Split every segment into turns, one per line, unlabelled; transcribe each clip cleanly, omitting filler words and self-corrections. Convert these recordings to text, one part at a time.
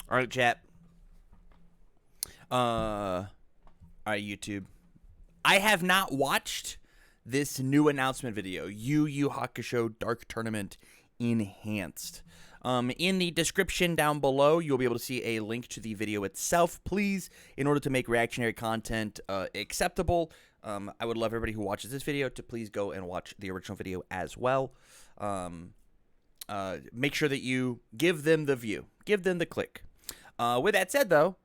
All right, chat. All right, YouTube. I have not watched this new announcement video, Yu Yu Hakusho Dark Tournament Enhanced. In the description down below, you'll be able to see a link to the video itself. Please, in order to make reactionary content acceptable, I would love everybody who watches this video to please go and watch the original video as well. Make sure that you give them the view. Give them the click. With that said, though,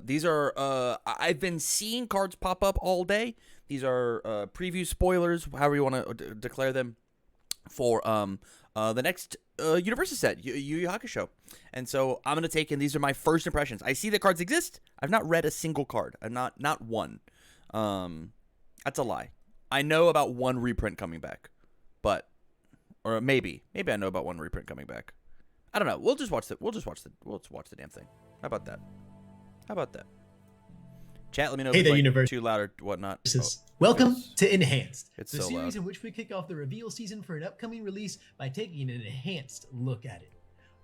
these are I've been seeing cards pop up all day. These are preview spoilers, however you want to declare them, for the next Universes set, Yu Yu Hakusho. And so I'm gonna take in. These are my first impressions. I see the cards exist. I've not read a single card. I've not one. That's a lie. I know about one reprint coming back, but or maybe I know about one reprint coming back. I don't know. We'll just watch the damn thing. How about that? How about that? Chat, let me know if it's like too loud or whatnot.
Welcome to Enhanced,
it's
the
so
series
loud.
in which we kick off the reveal season for an upcoming release by taking an enhanced look at it.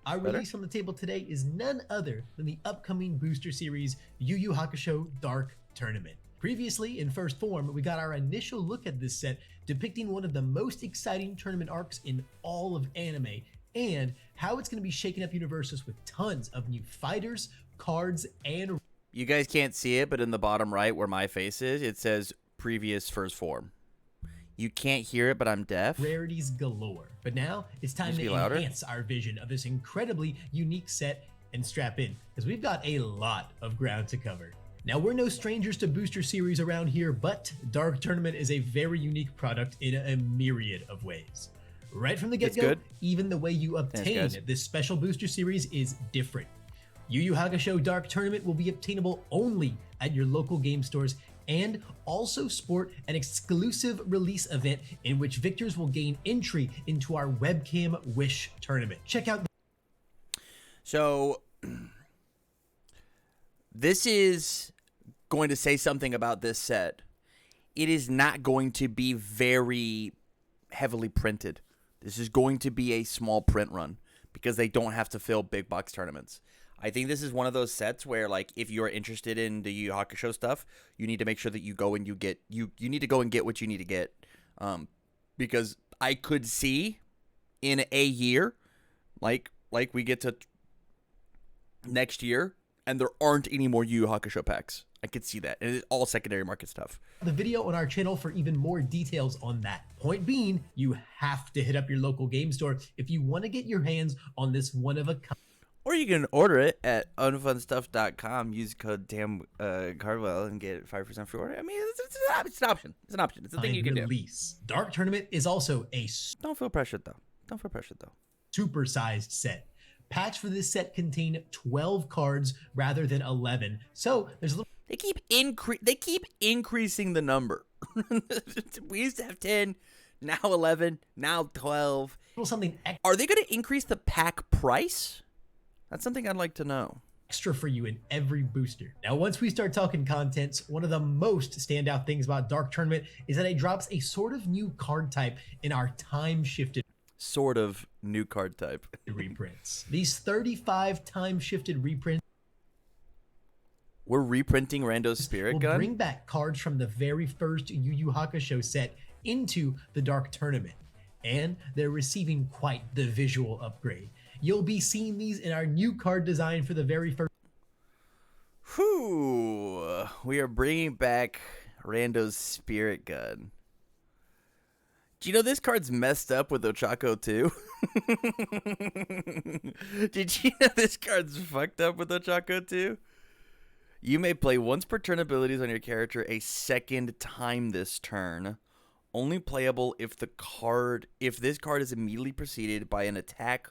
Our release on the table today is none other than the upcoming booster series Yu Yu Hakusho Dark Tournament. Previously, in first form, we got our initial look at this set depicting one of the most exciting tournament arcs in all of anime, and how it's going to be shaking up Universes with tons of new fighters, cards, and...
You guys can't see it, but in the bottom right where my face is, it says previous first form. You can't hear it, but I'm deaf.
Rarities galore. But now it's time to enhance our vision of this incredibly unique set and strap in, because we've got a lot of ground to cover. Now, we're no strangers to booster series around here, but Dark Tournament is a very unique product in a myriad of ways. Right from the get-go, even the way you obtain this special booster series is different. Yu Yu Hakusho Dark Tournament will be obtainable only at your local game stores and also sport an exclusive release event in which victors will gain entry into our webcam wish tournament. Check out.
So this is going to say something about this set. It is not going to be very heavily printed. This is going to be a small print run because they don't have to fill big box tournaments. I think this is one of those sets where, like, if you're interested in the Yu Yu Hakusho stuff, you need to make sure that you go and you need to go and get what you need to get. Because I could see in a year, like we get to next year, and there aren't any more Yu Yu Hakusho packs. I could see that. And it's all secondary market stuff.
The video on our channel for even more details on that. Point being, you have to hit up your local game store if you want to get your hands on this one-of-a-kind.
Or you can order it at unfunstuff.com. Use code TamCardwell and get 5% free order. I mean, it's an option. It's an option. It's a thing you can do.
Dark Tournament is also a...
Don't feel pressured, though. Don't feel pressured, though.
Super-sized set. Packs for this set contain 12 cards rather than 11. So there's a little...
They keep increasing the number. We used to have 10, now 11, now 12.
Something
Are they going to increase the pack price? That's something I'd like to know.
Extra for you in every booster. Now, once we start talking contents, one of the most standout things about Dark Tournament is that it drops a sort of new card type in our time-shifted
sort of new card type
reprints. These 35 time-shifted reprints.
We're reprinting Rando's Spirit Gun.
Bring back cards from the very first Yu Yu Hakusho set into the Dark Tournament, and they're receiving quite the visual upgrade. You'll be seeing these in our new card design for the very first.
Whew. We are bringing back Rando's Spirit Gun. Do you know this card's messed up with Ochako too? Did you know this card's fucked up with Ochako too? You may play once per turn abilities on your character a second time this turn. Only playable if this card is immediately preceded by an attack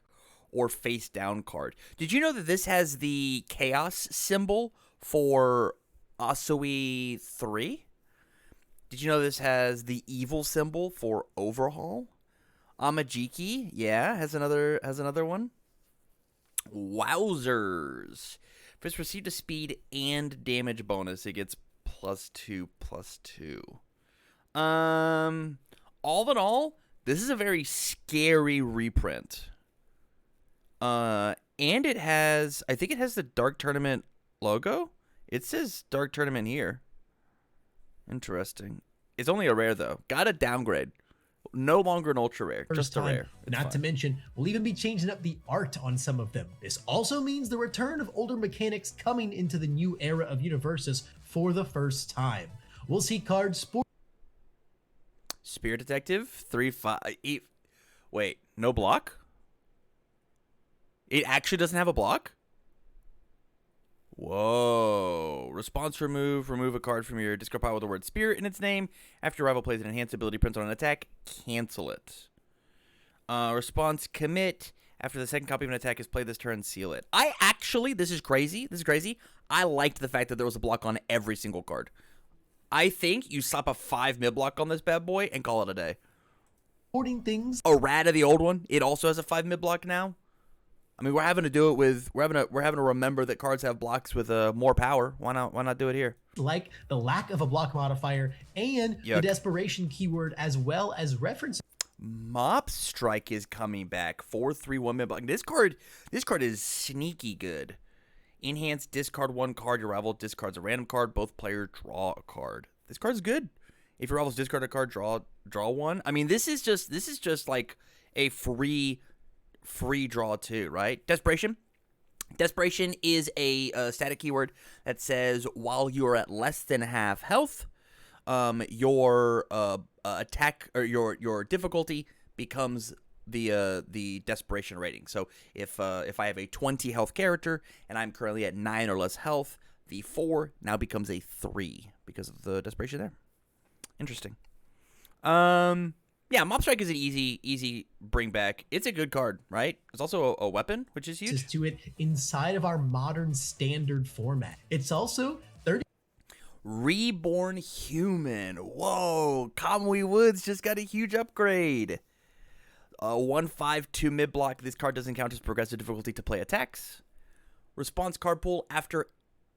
or face down card. Did you know that this has the chaos symbol for Asui 3? Did you know this has the evil symbol for Overhaul? MHACCG, yeah, has another one. Wowzers. If it's received a speed and damage bonus, it gets +2/+2. All in all, this is a very scary reprint. And it has, I think it has the Dark Tournament logo. It says Dark Tournament here. Interesting. It's only a rare, though. Got a downgrade. No longer an ultra rare, just a rare.
Not to mention, we'll even be changing up the art on some of them. This also means the return of older mechanics coming into the new era of Universus for the first time. We'll see cards
Spirit Detective, 3/5. Wait, no block? It actually doesn't have a block? Whoa. Response remove a card from your discard pile with the word Spirit in its name. After your rival plays an enhanced ability printed on an attack, cancel it. Response commit. After the second copy of an attack is played this turn, seal it. I actually, this is crazy. I liked the fact that there was a block on every single card. I think you slap a 5 mid block on this bad boy and call it a day.
Things.
A rat of the old one. It also has a 5 mid block now. I mean, we're having to do it with we're having to remember that cards have blocks with more power. Why not do it here?
Like the lack of a block modifier and the desperation keyword, as well as reference.
Mop Strike is coming back. 4/3/1 mid block. This card is sneaky good. Enhance, discard 1 card. Your rival discards a random card. Both players draw a card. This card's good. If your rivals discard a card, draw 1. I mean, this is just like a free draw too, right? Desperation is a static keyword that says while you are at less than half health, your attack or your difficulty becomes the desperation rating. So if I have a 20 health character and I'm currently at 9 or less health, the 4 now becomes a 3 because of the desperation there. Interesting. Yeah, Mob Strike is an easy bring back. It's a good card, right? It's also a weapon, which is huge.
To it inside of our modern standard format. It's also 30.
Reborn Human. Whoa, Kamui Woods just got a huge upgrade. 1/5/2 mid block. This card doesn't count as progressive difficulty to play attacks. Response card pool after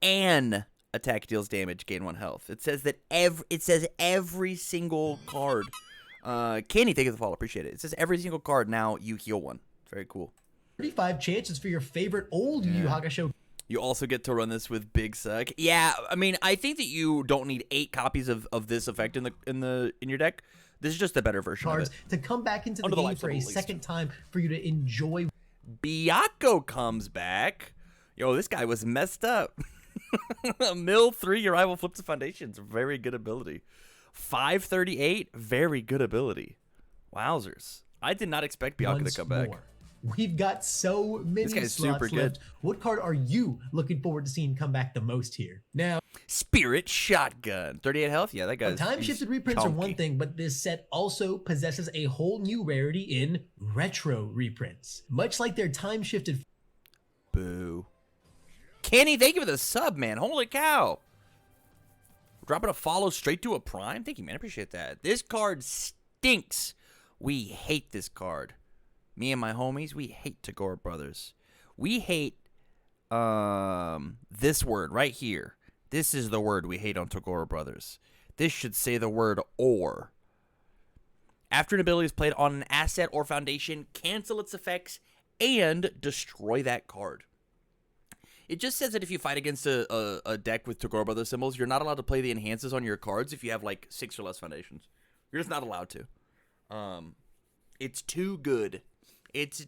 an attack deals damage, gain 1 health. It says that every single card. Candy, thank you for the follow. Appreciate it. It says every single card now you heal 1. Very cool.
35 chances for your favorite old Yu Yu Hakusho.
You also get to run this with Big Suck. Yeah, I mean, I think that you don't need 8 copies of this effect in your deck. This is just a better version
cards
of it.
To come back into the game for a second time for you to enjoy.
Byakuo comes back. Yo, this guy was messed up. Mill 3, your rival flips the foundations. Very good ability. 538, very good ability. Wowzers. I did not expect Byakuo to come back.
We've got so many
this guy's
slots
super
left.
good.
What card are you looking forward to seeing come back the most here? Now,
Spirit Shotgun. 38 health? Yeah, that guy's
time-shifted reprints
chunky.
are one thing, but this set also possesses a whole new rarity in retro reprints. Much like their time-shifted...
Boo. Kenny, thank you for the sub, man. Holy cow. Dropping a follow straight to a prime? Thank you, man. I appreciate that. This card stinks. We hate this card. Me and my homies, we hate Tagore Brothers. We hate this word right here. This is the word we hate on Tagore Brothers. This should say the word or. After an ability is played on an asset or foundation, cancel its effects and destroy that card. It just says that if you fight against a deck with Tagore Brothers symbols, you're not allowed to play the enhances on your cards if you have like 6 or less foundations. You're just not allowed to. It's too good. It's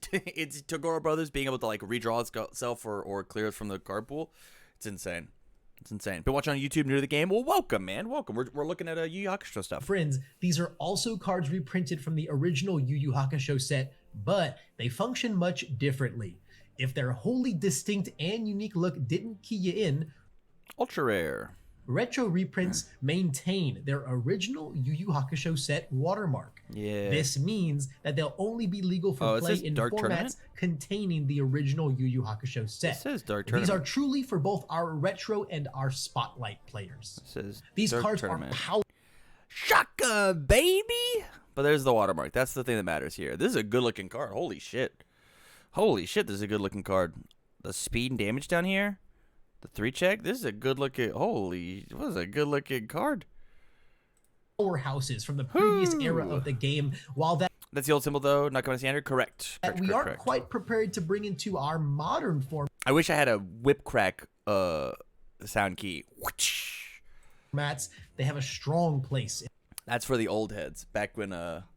Tagore Brothers being able to like redraw itself or clear it from the card pool. It's insane. It's insane. Been watching on YouTube, new to the game? Well, welcome, man. Welcome. We're looking at Yu Yu Hakusho stuff.
Friends, these are also cards reprinted from the original Yu Yu Hakusho set, but they function much differently. If their wholly distinct and unique look didn't key you in,
ultra rare.
Retro reprints maintain their original Yu Yu Hakusho set watermark.
Yeah.
This means that they'll only be legal for play in formats
Tournament?
Containing the original Yu Yu Hakusho set.
It says Dark Tournament.
These are truly for both our retro and our spotlight players.
It says
These
Dark
cards
Tournament.
are powerful.
Shotgun, baby! But there's the watermark. That's the thing that matters here. This is a good-looking card. Holy shit. Holy shit, this is a good-looking card. The speed and damage down here. The 3 check. This is a good-looking... Holy... What is a good-looking card?
Powerhouses from the previous era of the game, while that...
That's the old symbol, though. Not coming standard. Correct.
That we aren't quite prepared to bring into our modern form.
I wish I had a whip crack sound key.
Formats. They have a strong place.
That's for the old heads. Back when it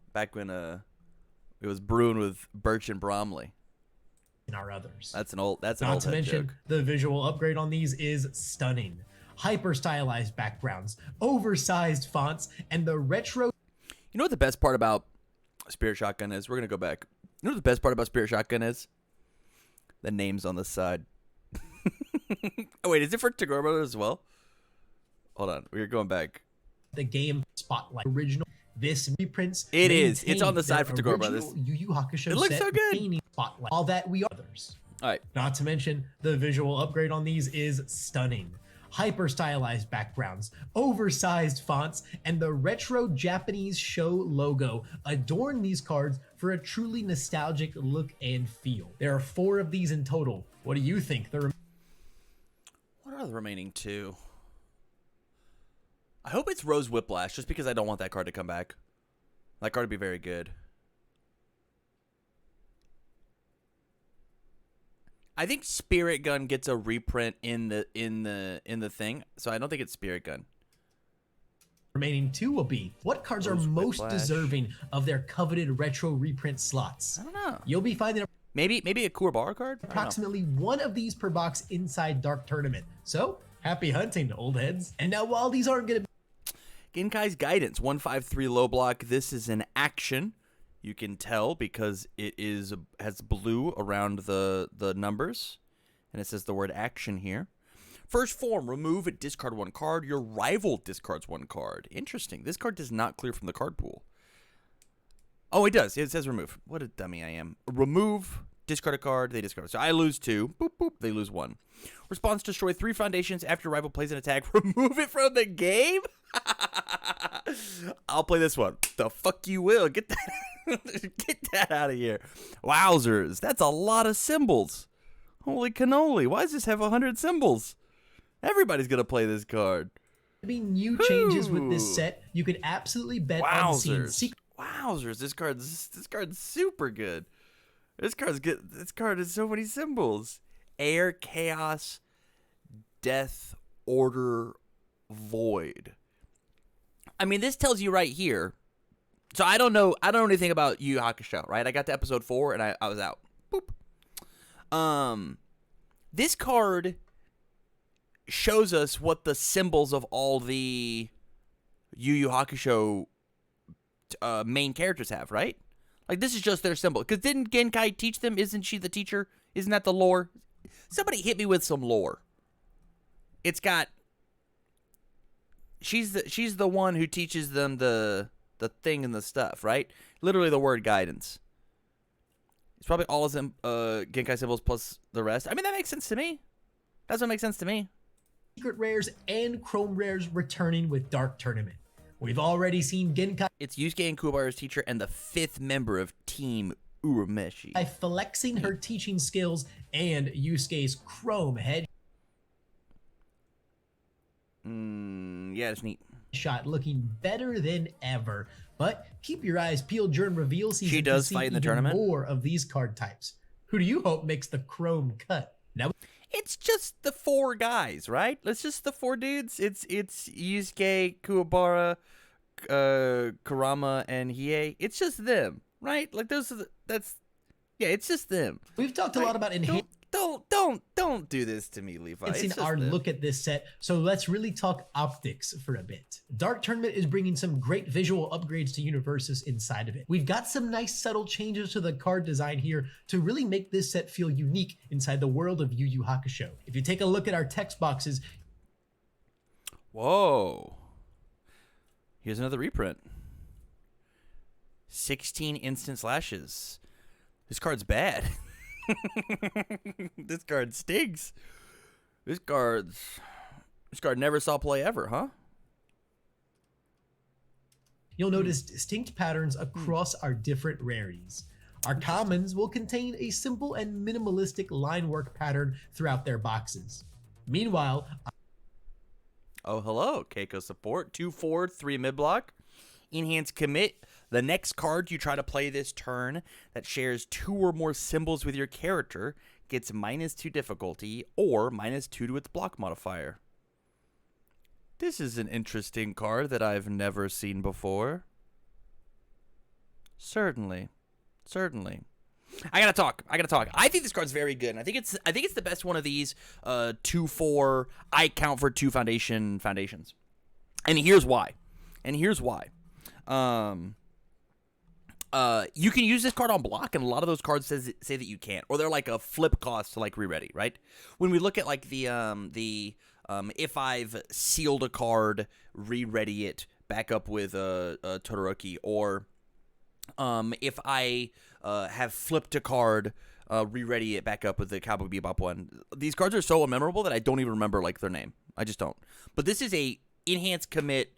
was brewing with Birch and Bromley.
In our others.
That's an old
Not
old
to
head
mention,
joke.
the visual upgrade on these is stunning. Hyper stylized backgrounds, oversized fonts, and the retro.
You know what the best part about Spirit Shotgun is? We're going to go back. You know what the best part about Spirit Shotgun is? The names on the side. Oh, wait, is it for Tagorba as well? Hold on. We're going back.
The game spotlight original. This reprints.
It is. It's on the side for Tagorba. This
Yu Yu Hakusho.
It looks so good.
Spotlight. All that we others.
All right.
Not to mention, the visual upgrade on these is stunning. Hyper stylized backgrounds, oversized fonts, and the retro Japanese show logo adorn these cards for a truly nostalgic look and feel. There are 4 of these in total. What do you think?
What are the remaining 2? I hope it's Rose Whiplash, just because I don't want that card to come back. That card would be very good. I think Spirit Gun gets a reprint in the thing, so I don't think it's Spirit Gun.
Remaining 2 will be, what cards are most deserving of their coveted retro reprint slots?
I don't know.
You'll be finding
maybe a Kuwabara card?
Approximately 1 of these per box inside Dark Tournament. So, happy hunting, old heads. And now while these aren't going to be
Genkai's Guidance, 153 low block. This is an action. You can tell because it has blue around the numbers, and it says the word action here. First form, remove and discard 1 card. Your rival discards 1 card. Interesting. This card does not clear from the card pool. Oh, it does. It says remove. What a dummy I am. Remove, discard a card, they discard it. So I lose 2. Boop, boop. They lose 1. Response, destroy 3 foundations after your rival plays an attack. Remove it from the game? I'll play this one. The fuck you will. Get that out of here. Wowzers. That's a lot of symbols. Holy cannoli. Why does this have 100 symbols? Everybody's going to play this card.
be new changes with this set. You can absolutely bet on seeing secret.
Wowzers. This card's super good. This card has so many symbols. Air, Chaos, Death, Order, Void. I mean, this tells you right here. So I don't know anything about Yu Yu Hakusho, right? I got to episode 4 and I was out. Boop. This card shows us what the symbols of all the Yu Yu Hakusho main characters have, right? Like, this is just their symbol. Because didn't Genkai teach them? Isn't she the teacher? Isn't that the lore? Somebody hit me with some lore. It's got... She's the one who teaches them the thing and the stuff, right? Literally the word guidance. It's probably all of them Genkai symbols plus the rest. I mean, that makes sense to me. That's what makes sense to me.
Secret rares and chrome rares returning with Dark Tournament. We've already seen Genkai.
It's Yusuke and Kuwabara's teacher and the 5th member of Team Urameshi.
By flexing her teaching skills and Yusuke's chrome head.
Yeah, it's neat.
Shot looking better than ever. But keep your eyes peeled during reveal season.
She does
to see
fight in the
even
tournament.
more of these card types. Who do you hope makes the chrome cut? Now
it's just the 4 guys, right? It's just the 4 dudes. It's Yusuke, Kuwabara, Kurama, and Hiei. It's just them, right? Like it's just them.
We've talked a lot about enhancing.
Don't do this to me, Levi.
It's our look at this set, so let's really talk optics for a bit. Dark Tournament is bringing some great visual upgrades to universes inside of it. We've got some nice subtle changes to the card design here to really make this set feel unique inside the world of Yu Yu Hakusho. If you take a look at our text boxes...
Whoa. Here's another reprint. 16 instant slashes. This card's bad. This card stinks. This card never saw play ever, huh?
You'll notice distinct patterns across our different rarities. Our commons will contain a simple and minimalistic line work pattern throughout their boxes. Meanwhile,
oh, hello, Keiko support. 2 forward, 3 mid block. Enhanced commit. The next card you try to play this turn that shares 2 or more symbols with your character gets -2 difficulty or -2 to its block modifier. This is an interesting card that I've never seen before. Certainly. I gotta talk. I think this card's very good. And I think it's the best one of these 2/4 I count for 2 foundations. And here's why. You can use this card on block, and a lot of those cards say that you can't, or they're like a flip cost to like re-ready, right? When we look at like if I've sealed a card, re-ready it back up with a Todoroki, or if I have flipped a card, re-ready it back up with the Cowboy Bebop one. These cards are so unmemorable that I don't even remember like their name. I just don't. But this is a enhanced commit.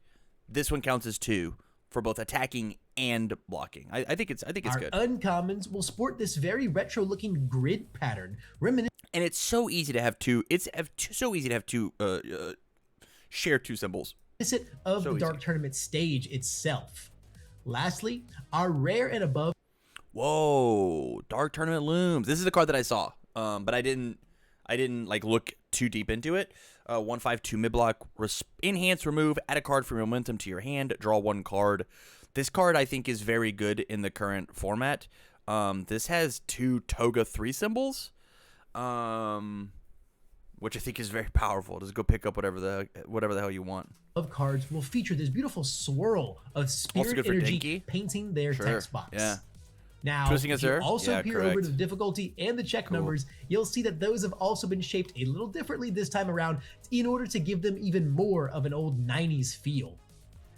This one counts as 2 for both attacking and blocking. I think it's good.
Our uncommons will sport this very retro-looking grid pattern, reminiscent.
And it's so easy to have 2. So easy to have 2 share 2 symbols.
Of the Dark Tournament stage itself. Lastly, our rare and above.
Whoa, Dark Tournament looms. This is the card that I saw, but I didn't like look too deep into it. 1/5/2 mid block, enhance, remove, add a card from momentum to your hand, draw 1 card. This card I think is very good in the current format. This has 2 Toga 3 symbols, which I think is very powerful. Just go pick up whatever the hell you want.
Of cards will feature this beautiful swirl of spirit energy painting their text box.
Yeah.
Now, if you also peer over the difficulty and the check numbers, you'll see that those have also been shaped a little differently this time around in order to give them even more of an old 90s feel.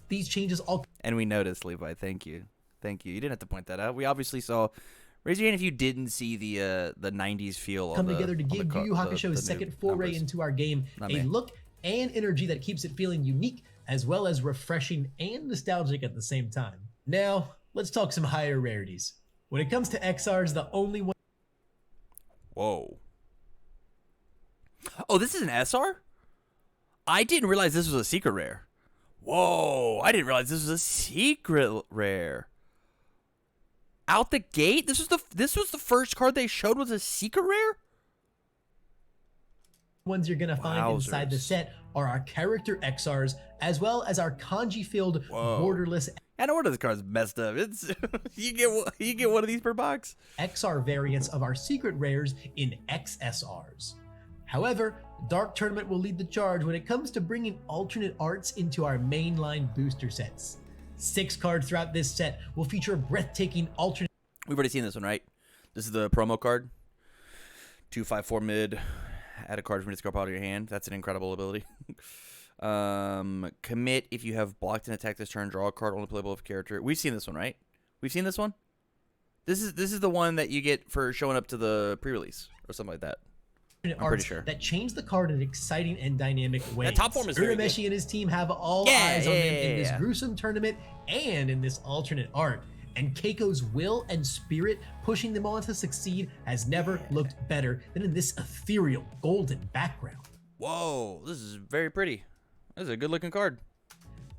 These changes all...
And we noticed, Levi. Thank you. You didn't have to point that out. We obviously saw... Raise your hand if you didn't see the 90s feel.
Come together to give Yu Yu Hakusho's second foray into our game a look and energy that keeps it feeling unique as well as refreshing and nostalgic at the same time. Now, let's talk some higher rarities. When it comes to XRs, the only one...
Whoa. Oh, this is an SR? I didn't realize this was a secret rare. Whoa, I didn't realize this was a secret rare. Out the gate? This was the first card they showed was a secret rare?
Ones you're gonna find inside the set are our character XRs, as well as our kanji-filled borderless...
I know one of the cards messed up. It's you get one of these per box.
XR variants of our secret rares in XSRs. However, Dark Tournament will lead the charge when it comes to bringing alternate arts into our mainline booster sets. 6 cards throughout this set will feature breathtaking alternate...
We've already seen this one, right? This is the promo card. 2/5/4 mid. Add a card from your discard pile to your hand. That's an incredible ability. Commit if you have blocked an attack this turn. Draw a card only playable with character. We've seen this one, right? We've seen this one. This is the one that you get for showing up to the pre-release or something like that. I'm pretty sure.
That change the card in exciting and dynamic ways.
That top form is very good.
Urameshi and his team have all eyes on him in this gruesome tournament and in this alternate art. And Keiko's will and spirit pushing them on to succeed has never looked better than in this ethereal golden background.
Whoa, this is very pretty. This is a good looking card.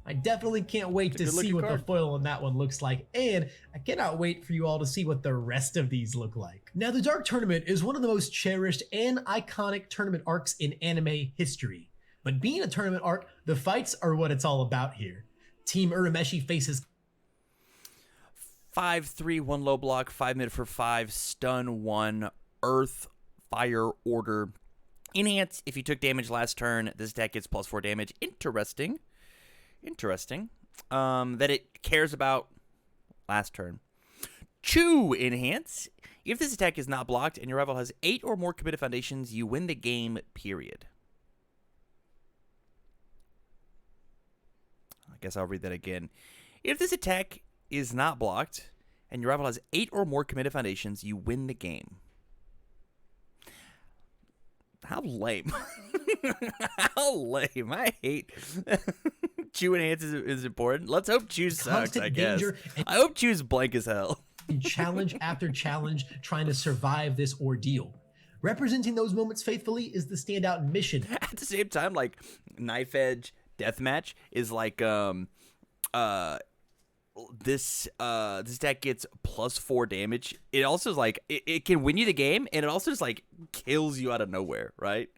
I definitely can't wait to see what the foil on that one looks like, and I cannot wait for you all to see what the rest of these look like. Now, the Dark Tournament is one of the most cherished and iconic tournament arcs in anime history. But being a tournament arc, the fights are what it's all about here. Team Urameshi faces
5/3, 1 low block, 5 mid for 5, stun 1, earth, fire, order. Enhance, if you took damage last turn, this attack gets +4 damage. Interesting. That it cares about last turn. Chew enhance. If this attack is not blocked and your rival has 8 or more committed foundations, you win the game, period. I guess I'll read that again. If this attack is not blocked and your rival has 8 or more committed foundations, you win the game. How lame. How lame. I hate Chew enhance is important. Let's hope Chew sucks, I guess. I hope Chew's blank as hell.
Challenge after challenge trying to survive this ordeal. Representing those moments faithfully is the standout mission.
At the same time, like Knife Edge Deathmatch is like this deck gets +4 damage. It also is like it can win you the game, and it also just like kills you out of nowhere, right?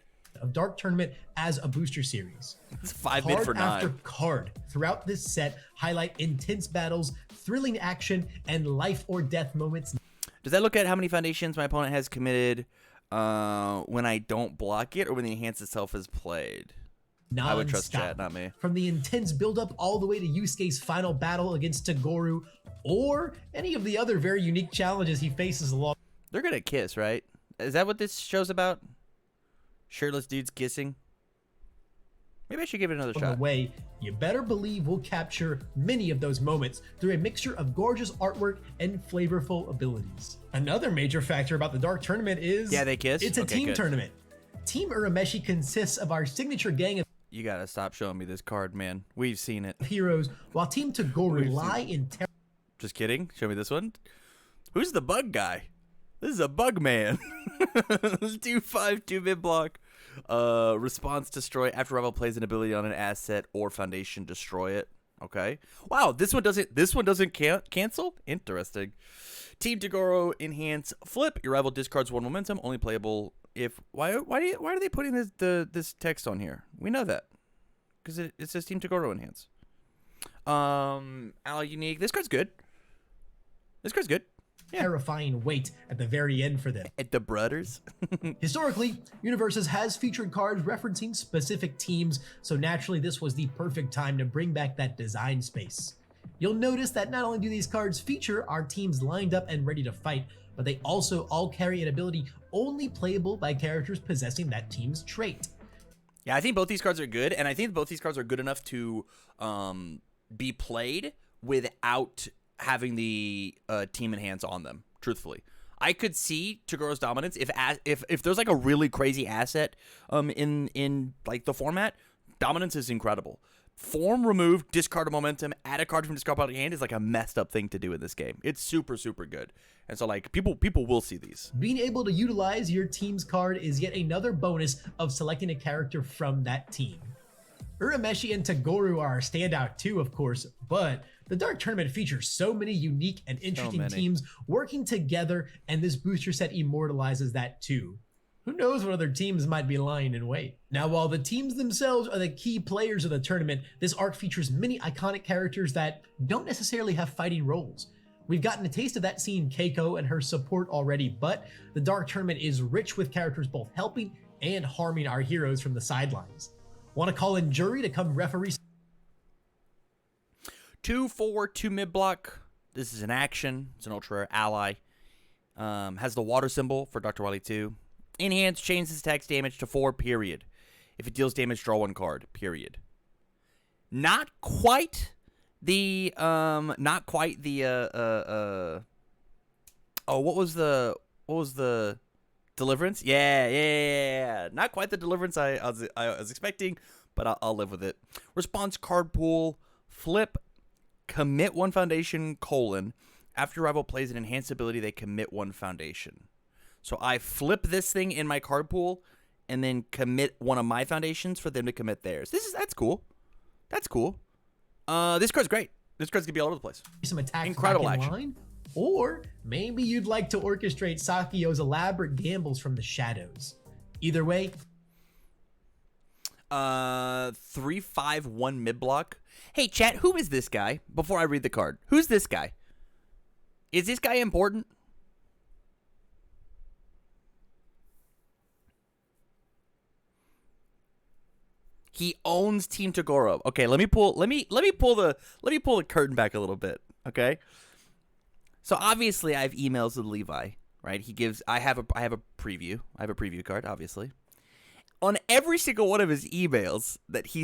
Of Dark Tournament as a booster series.
It's 5 mid for 9.
Card after card throughout this set highlight intense battles, thrilling action, and life or death moments.
Does that look at how many foundations my opponent has committed when I don't block it, or when the enhance itself is played? I would trust chat, not me.
From the intense buildup all the way to Yusuke's final battle against Tagoru, or any of the other very unique challenges he faces along.
They're gonna kiss, right? Is that what this show's about? Shirtless dudes kissing? Maybe I should give it another shot.
The way, you better believe we'll capture many of those moments through a mixture of gorgeous artwork and flavorful abilities. Another major factor about the Dark Tournament is
they kiss.
It's a team tournament. Team Urameshi consists of our signature gang of
You gotta stop showing me this card, man. We've seen it.
heroes, while Team Tagoru lie in terror.
Just kidding. Show me this one. Who's the bug guy? This is a bug man. 2/5, 2 mid block. Response destroy after rival plays an ability on an asset or foundation, destroy it. Okay. Wow, this one doesn't cancel? Interesting. Team Tagoro enhance flip. Your rival discards 1 momentum, only playable if why are they putting this text on here? We know that. Because it says Team Tagoro enhance. Ally unique. This card's good. Yeah.
Terrifying weight at the very end for them.
At the brothers.
Historically, Universes has featured cards referencing specific teams, so naturally this was the perfect time to bring back that design space. You'll notice that not only do these cards feature our teams lined up and ready to fight, but they also all carry an ability only playable by characters possessing that team's trait.
Yeah, I think both these cards are good, and I think both these cards are good enough to be played without having the team enhance on them. Truthfully, I could see Tagoro's dominance if there's like a really crazy asset in like the format. Dominance is incredible. Form removed, discard a momentum, add a card from discard pile to your hand is like a messed up thing to do in this game. It's super good, and so like people will see these.
Being able to utilize your team's card is yet another bonus of selecting a character from that team. Urameshi and Tagoru are our standout too, of course, but the Dark Tournament features so many unique and interesting teams working together, and this booster set immortalizes that too. Who knows what other teams might be lying in wait. Now, while the teams themselves are the key players of the tournament, this arc features many iconic characters that don't necessarily have fighting roles. We've gotten a taste of that seeing Keiko and her support already, but the Dark Tournament is rich with characters both helping and harming our heroes from the sidelines. Want to call in jury to come referee?
2/4, 2 mid block. This is an action. It's an ultra rare ally. Has the water symbol for Dr. Wily 2. Enhance changes attacks damage to 4, period. If it deals damage, draw 1 card, period. Not quite the what was the Deliverance? Yeah. Not quite the Deliverance I was expecting, but I'll live with it. Response card pool, flip, commit 1 foundation, : after your rival plays an enhanced ability, they commit 1 foundation. So I flip this thing in my card pool and then commit 1 of my foundations for them to commit theirs. That's cool. This card's great. This card's gonna be all over the place.
Some attacks
Incredible
back in
action.
line. Or maybe you'd like to orchestrate Sakio's elaborate gambles from the shadows. Either way,
3/5, 1 mid block. Hey chat, who is this guy? Before I read the card, who's this guy? Is this guy important? He owns Team Tagoro. Okay, let me pull the curtain back a little bit. Okay. So obviously I have emails with Levi, right? I have a preview. I have a preview card, obviously. On every single one of his emails that he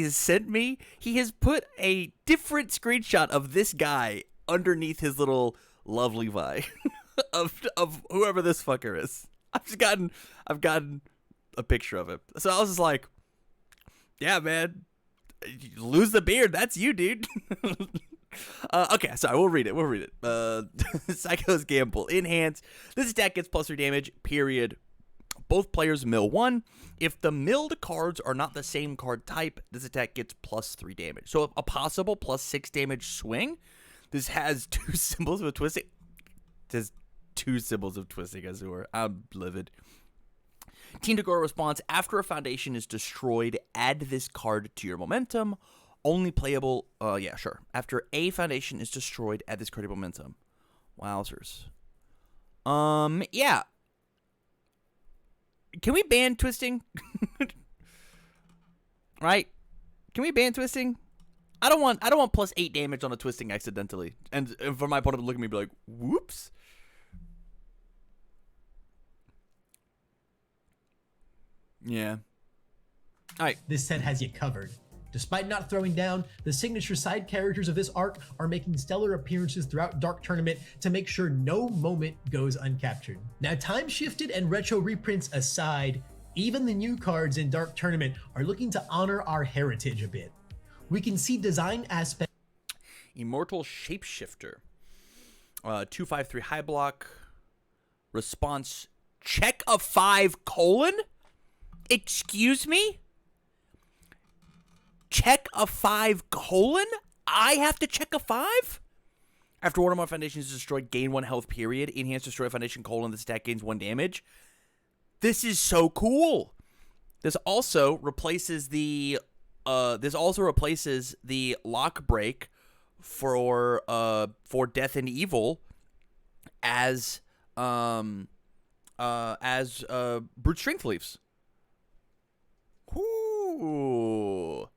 has sent me, he has put a different screenshot of this guy underneath his little love Levi of whoever this fucker is. I've gotten a picture of him. So I was just like, yeah, man, you lose the beard. That's you, dude. Okay, sorry, we'll read it. Psycho's Gamble. Enhance. This attack gets +3 damage, period. Both players mill 1. If the milled cards are not the same card type, this attack gets +3 damage. So a possible +6 damage swing This has 2 symbols of twisting. It has 2 symbols of twisting Azure. I'm livid. Team Dagoro response: after a foundation is destroyed, add this card to your momentum. Only playable. Yeah, sure. After a foundation is destroyed, add this card to your momentum. Wowzers. Yeah. Can we ban twisting? Right? Can we ban twisting? I don't want +8 damage on a twisting accidentally, and for my opponent to look at me and be like, "Whoops." Yeah. All right.
This set has you covered. Despite not throwing down, the signature side characters of this arc are making stellar appearances throughout Dark Tournament to make sure no moment goes uncaptured. Now, time shifted and retro reprints aside, even the new cards in Dark Tournament are looking to honor our heritage a bit. We can see design aspects.
Immortal Shapeshifter. 2/5/3 high block. Response: check a 5 colon? Excuse me? Check a 5 colon? I have to check a 5? After one of my foundations is destroyed, gain 1 health period. Enhance destroy foundation colon. The stack gains 1 damage. This is so cool. This also replaces the lock break for Death and Evil as Brute Strength Leaves. Ooh.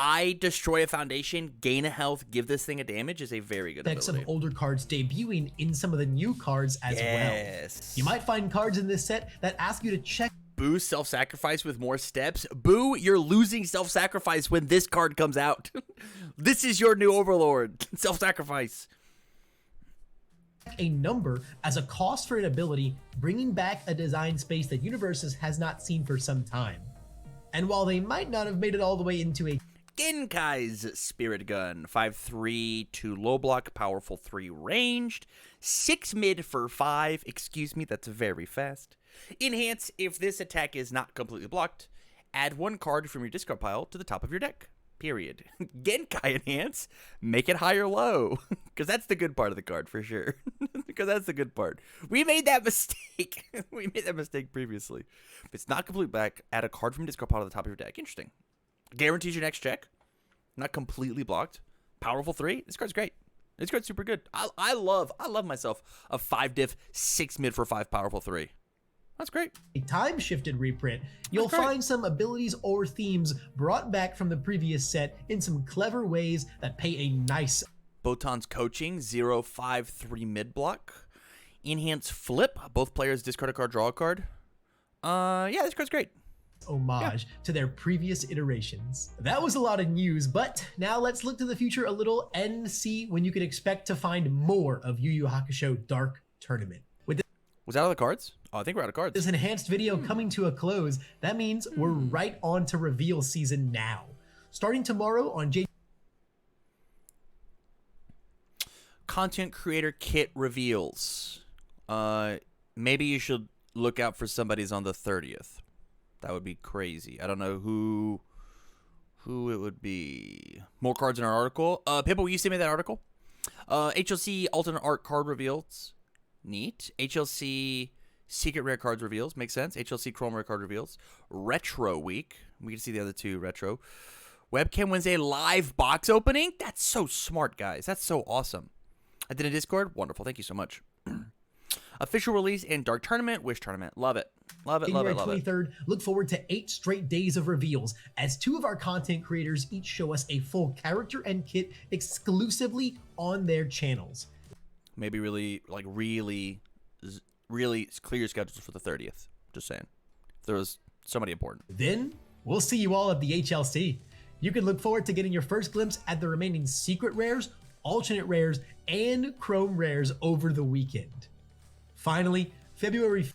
I destroy a foundation, gain a health, give this thing a damage is a very good ability.
Some older cards debuting in some of the new cards as well. You might find cards in this set that ask you to check.
Boo self-sacrifice with more steps. Boo, you're losing self-sacrifice when this card comes out. This is your new overlord. Self-sacrifice.
A number as a cost for an ability, bringing back a design space that Universes has not seen for some time. And while they might not have made it all the way into a
Genkai's Spirit Gun, 5/3 2 low block, powerful 3 ranged, 6 mid for 5. Excuse me, that's very fast. Enhance: if this attack is not completely blocked, add 1 card from your discard pile to the top of your deck. Period. Genkai Enhance: make it high or low, because that's the good part of the card for sure. Because that's the good part. We made that mistake. We made that mistake previously. If it's not complete back, add a card from your discard pile to the top of your deck. Interesting. Guarantees your next check. Not completely blocked. Powerful 3. This card's great. This card's super good. I love myself a 5 diff 6 mid for 5 powerful 3. That's great.
A time-shifted reprint, you'll find some abilities or themes brought back from the previous set in some clever ways that pay a nice.
Botan's Coaching, 0/5/3 mid block. Enhance Flip. Both players discard a card, draw a card. Yeah, this card's great.
Homage to their previous iterations. That was a lot of news, but now let's look to the future a little and see when you can expect to find more of Yu Yu Hakusho Dark Tournament.
Was that all the cards? Oh, I think we're out of cards.
This enhanced video coming to a close, that means we're right on to reveal season now. Starting tomorrow on
Content Creator Kit reveals. Maybe you should look out for somebody's on the 30th. That would be crazy. I don't know who it would be. More cards in our article. Pippa, will you send me that article? HLC alternate art card reveals. Neat. HLC secret rare cards reveals. Makes sense. HLC chrome rare card reveals. Retro week. We can see the other 2 retro. Webcam Wednesday live box opening. That's so smart, guys. That's so awesome. I did a Discord. Wonderful. Thank you so much. Official release in Dark Tournament. Wish Tournament. Love it. Love it, love it, love it.
January 23rd, look forward to 8 straight days of reveals as 2 of our content creators each show us a full character and kit exclusively on their channels.
Maybe really clear your schedules for the 30th. Just saying. There was somebody important.
Then we'll see you all at the HLC. You can look forward to getting your first glimpse at the remaining secret rares, alternate rares, and chrome rares over the weekend. Finally, February.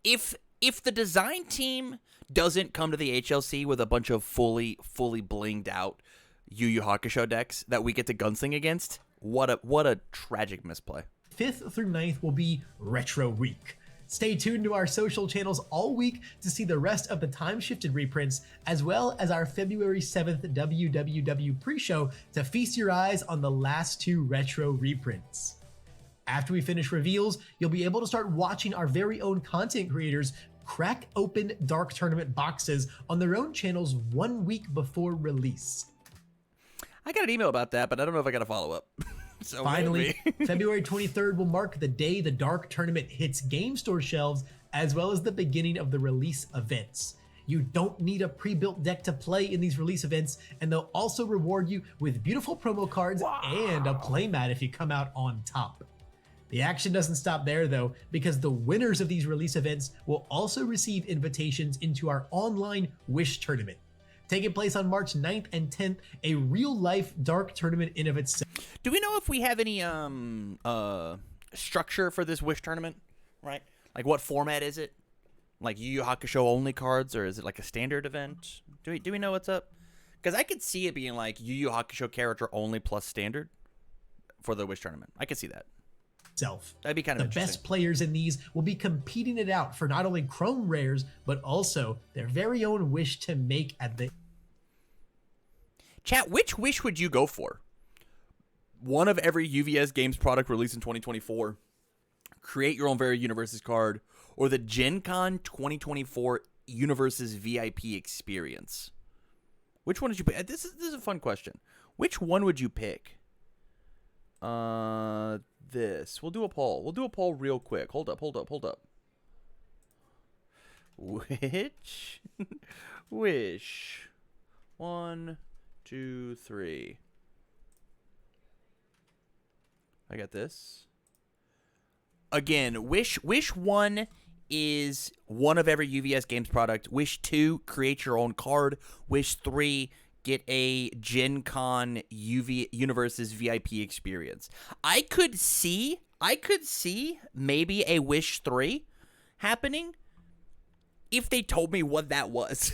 If the design team doesn't come to the HLC with a bunch of fully blinged out Yu Yu Hakusho decks that we get to gunsling against, what a tragic misplay.
5th through 9th will be Retro Week. Stay tuned to our social channels all week to see the rest of the time-shifted reprints, as well as our February 7th WWW pre-show to feast your eyes on the last 2 retro reprints. After we finish reveals, you'll be able to start watching our very own content creators crack open Dark Tournament boxes on their own channels 1 week before release.
I got an email about that, but I don't know if I got a follow-up. So
finally, February 23rd will mark the day the Dark Tournament hits game store shelves, as well as the beginning of the release events. You don't need a pre-built deck to play in these release events, and they'll also reward you with beautiful promo cards and a playmat if you come out on top. The action doesn't stop there though, because the winners of these release events will also receive invitations into our online Wish Tournament, taking place on March 9th and 10th, a real-life Dark Tournament in of itself.
Do we know if we have any structure for this Wish Tournament, right? Like, what format is it? Like Yu Yu Hakusho only cards, or is it like a standard event? Do we know what's up? Because I could see it being like Yu Yu Hakusho character only plus standard for the Wish Tournament. I could see that. That'd be kind of interesting.
The best players in these will be competing it out for not only Chrome rares, but also their very own wish to make at the...
Chat, which wish would you go for? One of every UVS Games product released in 2024, create your own very Universes card, or the Gen Con 2024 Universes VIP experience? Which one did you pick? This is a fun question. Which one would you pick? This. We'll do a poll. We'll do a poll real quick. Hold up. Which wish? 1, 2, 3. I got this. Again, Wish 1 is one of every UVS Games product. Wish 2, create your own card. Wish 3, get a Gen Con Universes VIP experience. I could see maybe a Wish 3 happening if they told me what that was.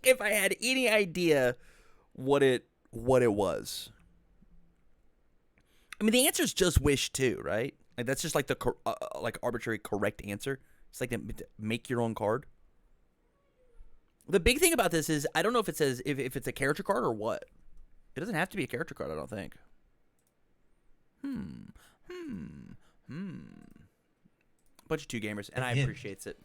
If I had any idea what it was. I mean, the answer is just Wish 2, right? Like, that's just like the arbitrary correct answer. It's like make your own card. The big thing about this is I don't know if it says if it's a character card or what. It doesn't have to be a character card, I don't think. Bunch of 2 gamers, and I appreciate it.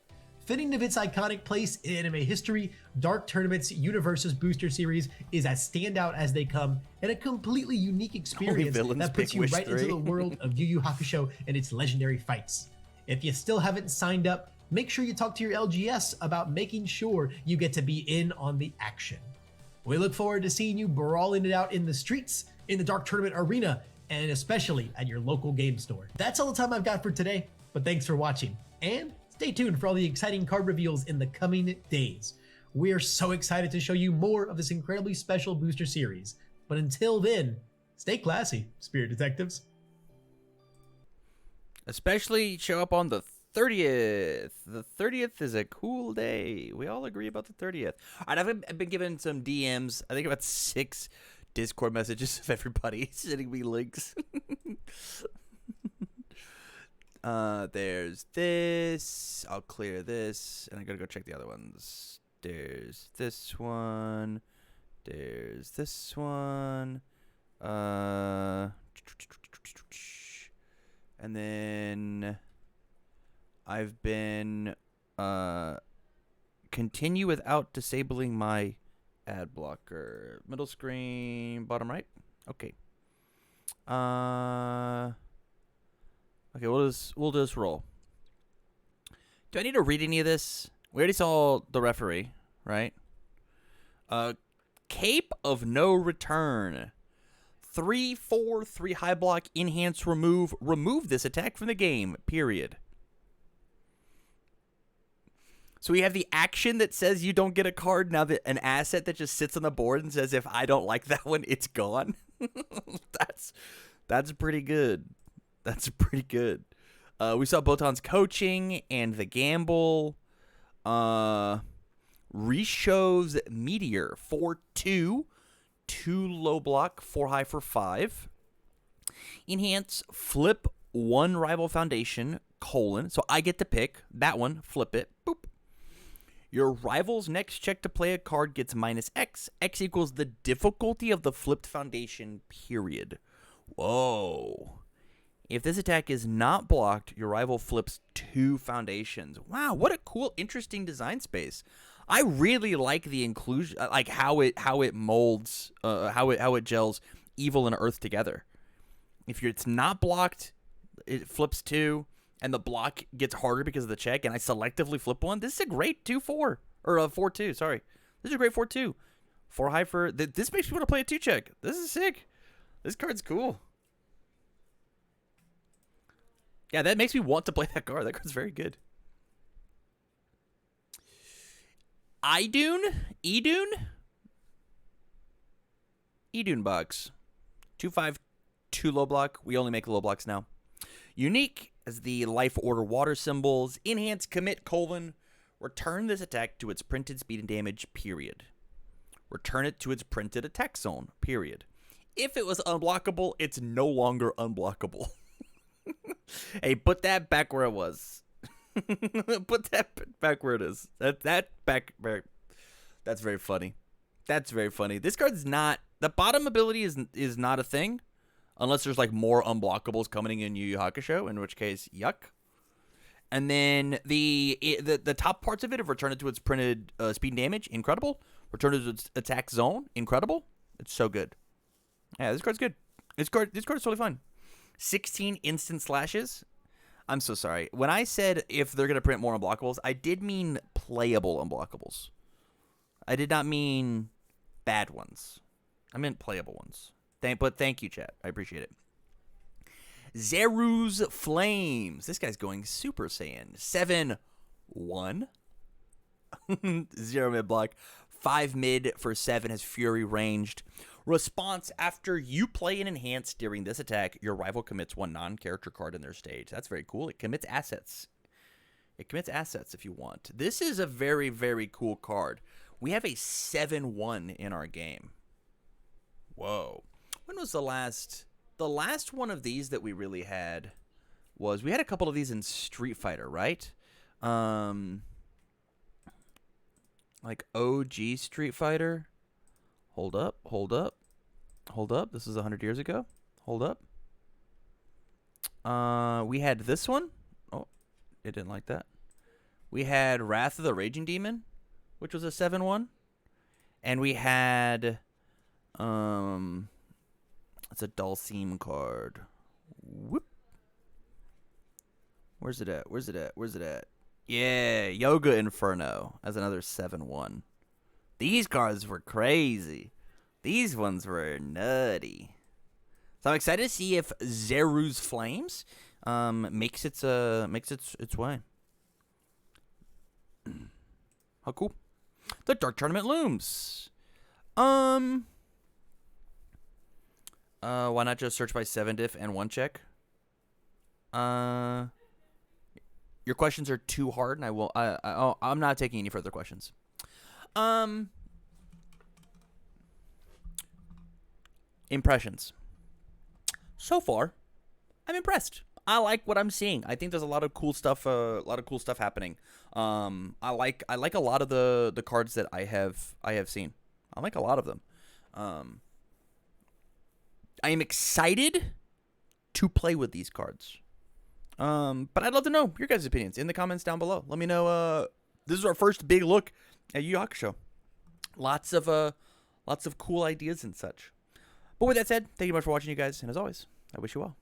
Fitting of its iconic place in anime history, Dark Tournament's Universes Booster Series is as standout as they come, and a completely unique experience that puts you right into the world of Yu Yu Hakusho and its legendary fights. If you still haven't signed up, make sure you talk to your LGS about making sure you get to be in on the action. We look forward to seeing you brawling it out in the streets, in the Dark Tournament arena, and especially at your local game store. That's all the time I've got for today, but thanks for watching, and stay tuned for all the exciting card reveals in the coming days. We are so excited to show you more of this incredibly special booster series. But until then, stay classy, Spirit Detectives.
Especially show up on the 30th. The 30th is a cool day. We all agree about the 30th. All right, I've been given some DMs. I think about 6 Discord messages of everybody sending me links. There's this. I'll clear this, and I gotta go check the other ones. There's this one. There's this one. And then I've been continue without disabling my ad blocker. Middle screen, bottom right. Okay. Okay, we'll just roll. Do I need to read any of this? We already saw the referee, right? Cape of No Return. 3/4/3 high block, enhance, remove. Remove this attack from the game, period. So we have the action that says you don't get a card, now that an asset that just sits on the board and says if I don't like that one, it's gone. That's pretty good. That's pretty good. We saw Botan's coaching and the gamble. Rishov's Meteor 4/2. 2 low block, 4 high for 5. Enhance, flip 1 rival foundation, colon. So I get to pick that one, flip it, boop. Your rival's next check to play a card gets minus X. X equals the difficulty of the flipped foundation, period. Whoa. If this attack is not blocked, your rival flips 2 foundations. Wow, what a cool, interesting design space. I really like the inclusion, like how it molds, how it gels evil and earth together. If it's not blocked, it flips 2. And the block gets harder because of the check, and I selectively flip 1. This is a great 2-4. Or a 4-2, sorry. This is a great 4-2. 4 high for... This makes me want to play a 2-check. This is sick. This card's cool. Yeah, that makes me want to play that card. That card's very good. Idune box. 2/5, 2 low block. We only make low blocks now. Unique as the life order water symbols. Enhance, commit, colon. Return this attack to its printed speed and damage, period. Return it to its printed attack zone, period. If it was unblockable, it's no longer unblockable. Hey, put that back where it was. Put that back where it is. That's very funny. That's very funny. This card's not... The bottom ability is not a thing. Unless there's, like, more unblockables coming in Yu Yu Hakusho, in which case, yuck. And then the top parts of it have returned it to its printed speed and damage. Incredible. Returned it to its attack zone. Incredible. It's so good. Yeah, this card's good. This card is totally fun. 16 instant slashes. I'm so sorry. When I said if they're going to print more unblockables, I did mean playable unblockables. I did not mean bad ones. I meant playable ones. But thank you, chat. I appreciate it. Zeru's Flames. This guy's going Super Saiyan. 7/1. 0 mid block. 5 mid for 7 has Fury ranged. Response: after you play an enhance during this attack, your rival commits 1 non-character card in their stage. That's very cool. It commits assets. It commits assets if you want. This is a very, very cool card. We have a 7/1 in our game. Whoa. When was the last one of these that we really had was, we had a couple of these in Street Fighter, right? Like OG Street Fighter. Hold up. This is 100 years ago. Hold up. We had this one. Oh, it didn't like that. We had Wrath of the Raging Demon, which was a 7/1. And we had, it's a Dulcim card. Whoop. Where's it at? Yeah, Yoga Inferno as another 7/1. These cards were crazy. These ones were nutty. So I'm excited to see if Zeru's Flames makes its way. How cool. The Dark Tournament looms. Why not just search by 7-diff and 1-check? Your questions are too hard, and I'm not taking any further questions. Impressions. So far, I'm impressed. I like what I'm seeing. I think there's a lot of cool stuff. Happening. I like a lot of the cards that I have seen. I like a lot of them. I am excited to play with these cards. But I'd love to know your guys' opinions in the comments down below. Let me know. This is our first big look at Yu Yu Hakusho. Lots of cool ideas and such. But with that said, thank you much for watching, you guys, and as always, I wish you well.